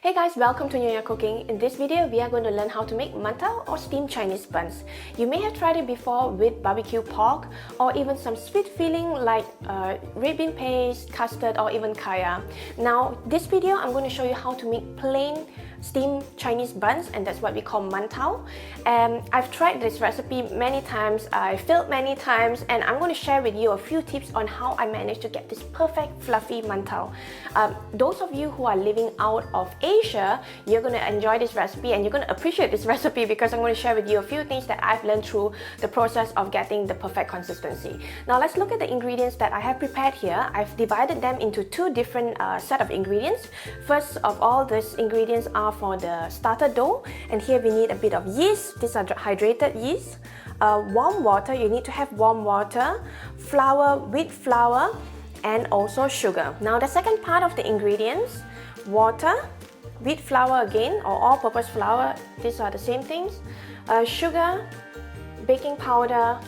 Hey guys, welcome to Nyonya Cooking. In this video, we are going to learn how to make Mantau or steamed Chinese buns. You may have tried it before with barbecue pork or even some sweet filling like red bean paste, custard or even kaya. Now, this video, I'm going to show you how to make plain steamed Chinese buns, and that's what we call Mantau. I've tried this recipe many times, I failed many times, and I'm going to share with you a few tips on how I managed to get this perfect fluffy Mantau. Those of you who are living out of Asia, you're going to enjoy this recipe and you're going to appreciate this recipe because I'm going to share with you a few things that I've learned through the process of getting the perfect consistency. Now let's look at the ingredients that I have prepared here. I've divided them into two different set of ingredients. First of all, these ingredients are for the starter dough, and here we need a bit of yeast. These are hydrated yeast, warm water. You need to have warm water, flour, wheat flour, and also sugar. Now the second part of the ingredients, water, wheat flour again, or all-purpose flour, these are the same things, sugar, baking powder,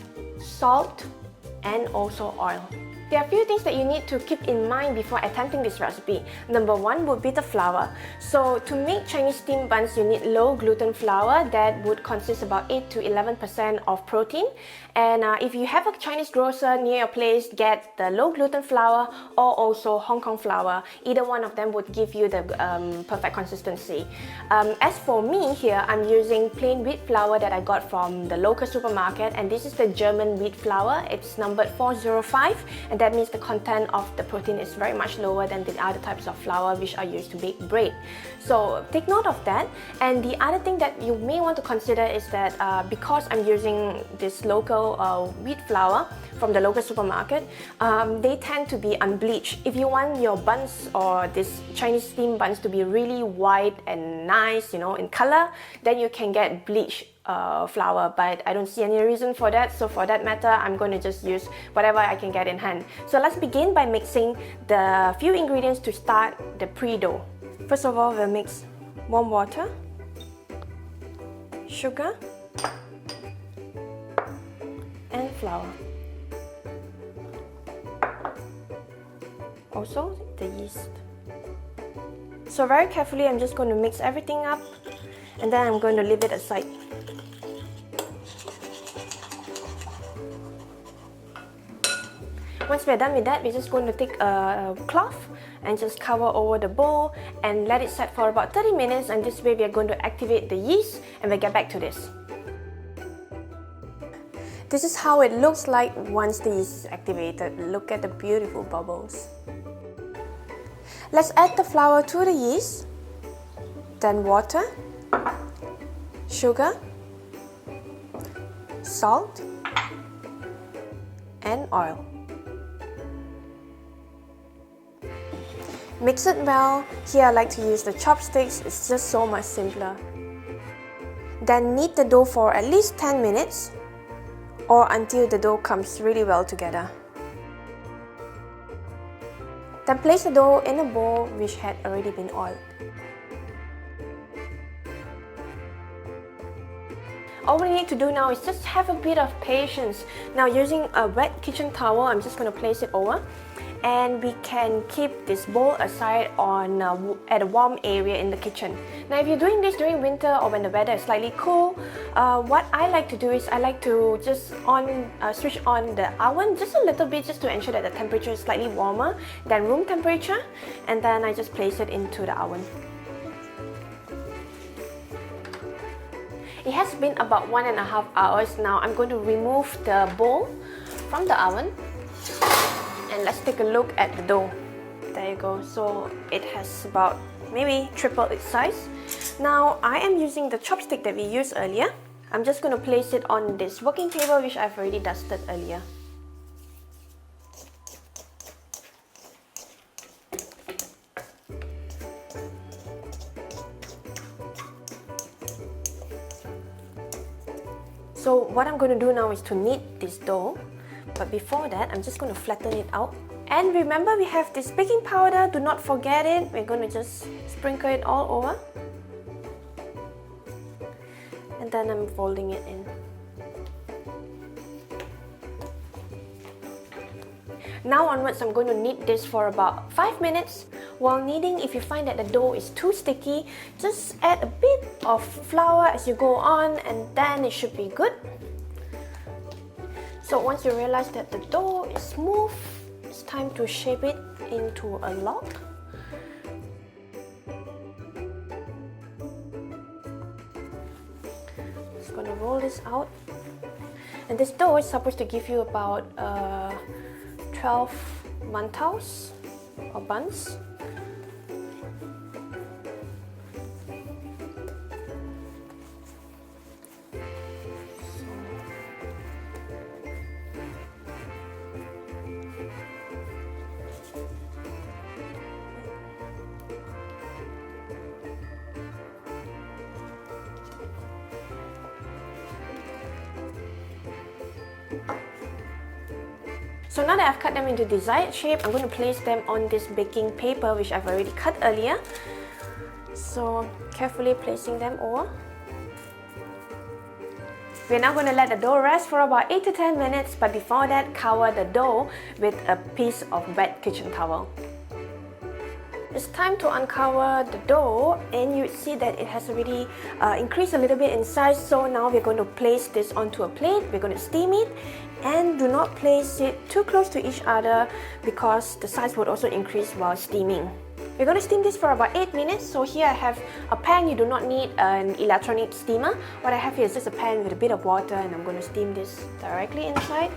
salt, and also oil. There are a few things that you need to keep in mind before attempting this recipe. Number one would be the flour. So to make Chinese steamed buns, you need low gluten flour that would consist about 8 to 11% of protein. And if you have a Chinese grocer near your place, get the low gluten flour or also Hong Kong flour. Either one of them would give you the perfect consistency. As for me here, I'm using plain wheat flour that I got from the local supermarket, and this is the German wheat flour. It's numbered 405, and that means the content of the protein is very much lower than the other types of flour which are used to bake bread. So take note of that. And the other thing that you may want to consider is that because I'm using this local wheat flour from the local supermarket, they tend to be unbleached. If you want your buns or this Chinese steamed buns to be really white and nice, you know, in color, then you can get bleached flour, but I don't see any reason for that. So for that matter, I'm going to just use whatever I can get in hand. So let's begin by mixing the few ingredients to start the pre-dough. First of all, we'll mix warm water, sugar, and flour. Also the yeast. So very carefully, I'm just going to mix everything up, and then I'm going to leave it aside. Once we're done with that, we're just going to take a cloth and just cover over the bowl and let it set for about 30 minutes, and this way we are going to activate the yeast, and we'll get back to this. This is how it looks like once the yeast is activated. Look at the beautiful bubbles. Let's add the flour to the yeast, then water, sugar, salt, and oil. Mix it well. Here I like to use the chopsticks, it's just so much simpler. Then knead the dough for at least 10 minutes or until the dough comes really well together. Then place the dough in a bowl which had already been oiled. All we need to do now is just have a bit of patience. Now using a wet kitchen towel, I'm just going to place it over, and we can keep this bowl aside on at a warm area in the kitchen. Now if you're doing this during winter or when the weather is slightly cool, what I like to do is I like to just switch on the oven just a little bit, just to ensure that the temperature is slightly warmer than room temperature, and then I just place it into the oven. It has been about 1.5 hours now. I'm going to remove the bowl from the oven, and let's take a look at the dough. There you go. So it has about maybe triple its size. Now I am using the chopstick that we used earlier. I'm just going to place it on this working table which I've already dusted earlier. So what I'm going to do now is to knead this dough, but before that I'm just going to flatten it out. And remember, we have this baking powder, do not forget it. We're going to just sprinkle it all over, and then I'm folding it in. Now onwards, I'm going to knead this for about 5 minutes While kneading, if you find that the dough is too sticky, just add a bit of flour as you go on, and then it should be good. So once you realize that the dough is smooth, it's time to shape it into a log. Just gonna roll this out. And this dough is supposed to give you about 12 mantaus or buns. So now that I've cut them into desired shape, I'm going to place them on this baking paper which I've already cut earlier. So carefully placing them over. We're now going to let the dough rest for about 8 to 10 minutes, but before that, cover the dough with a piece of wet kitchen towel. It's time to uncover the dough, and you see that it has already increased a little bit in size. So now we're going to place this onto a plate. We're going to steam it, and do not place it too close to each other because the size would also increase while steaming. We're going to steam this for about 8 minutes. So here I have a pan. You do not need an electronic steamer. What I have here is just a pan with a bit of water, and I'm going to steam this directly inside.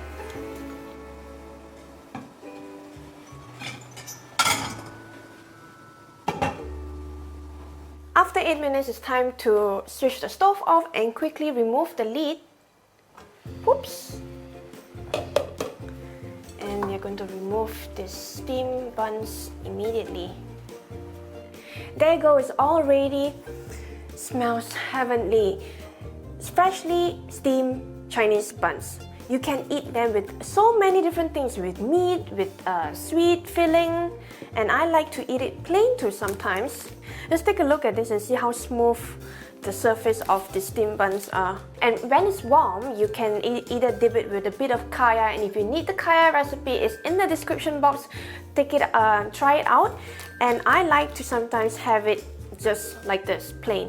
After 8 minutes, it's time to switch the stove off and quickly remove the lid. Whoops! And we're going to remove this steamed buns immediately. There you go, it's all ready. Smells heavenly. Freshly steamed Chinese buns. You can eat them with so many different things, with meat, with sweet filling, and I like to eat it plain too sometimes. Let's take a look at this and see how smooth the surface of the steamed buns are. And when it's warm, you can either dip it with a bit of kaya, and if you need the kaya recipe, it's in the description box. Take it, try it out. And I like to sometimes have it just like this, plain.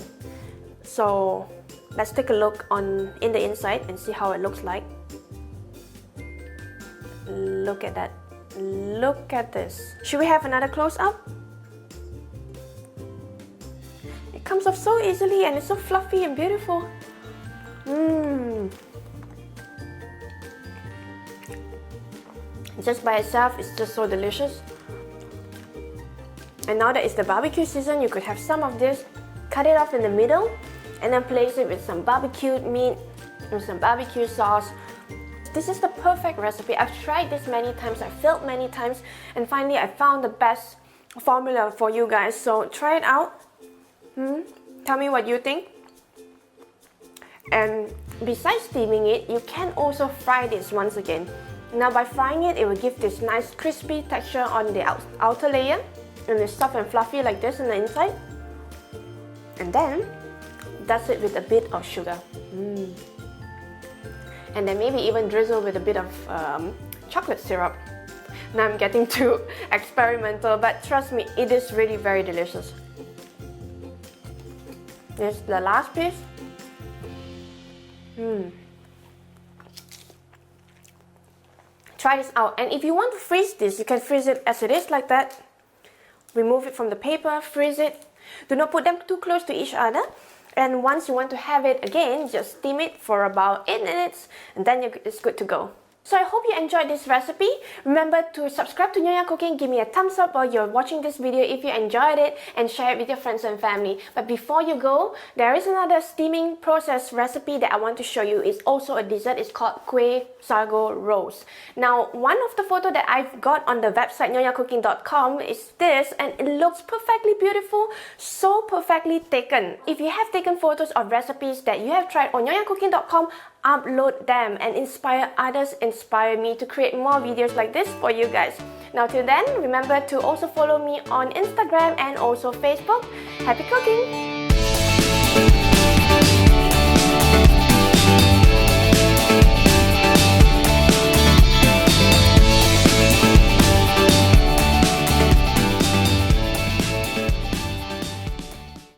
So let's take a look in the inside and see how it looks like. Look at that. Look at this. Should we have another close-up? It comes off so easily and it's so fluffy and beautiful. Just by itself, it's just so delicious. And now that it's the barbecue season, you could have some of this, cut it off in the middle, and then place it with some barbecued meat and some barbecue sauce. This is the perfect recipe. I've tried this many times, I've failed many times, and finally I found the best formula for you guys. So try it out. Tell me what you think. And besides steaming it, you can also fry this once again. Now by frying it, it will give this nice crispy texture on the outer layer, and it's soft and fluffy like this on the inside. And then dust it with a bit of sugar. And then maybe even drizzle with a bit of chocolate syrup. Now I'm getting too experimental, but trust me, it is really very delicious. Here's the last piece. Try this out, and if you want to freeze this, you can freeze it as it is like that. Remove it from the paper, freeze it. Do not put them too close to each other. And once you want to have it again, just steam it for about 8 minutes, and then it's good to go. So I hope you enjoyed this recipe. Remember to subscribe to Nyonya Cooking, give me a thumbs up while you're watching this video if you enjoyed it, and share it with your friends and family. But before you go, there is another steaming process recipe that I want to show you. It's also a dessert. It's called kueh sago rolls. Now, one of the photos that I've got on the website nyonyacooking.com is this, and it looks perfectly beautiful, so perfectly taken. If you have taken photos of recipes that you have tried on nyonyacooking.com, upload them and inspire others, inspire me to create more videos like this for you guys. Now till then, remember to also follow me on Instagram and also Facebook. Happy cooking!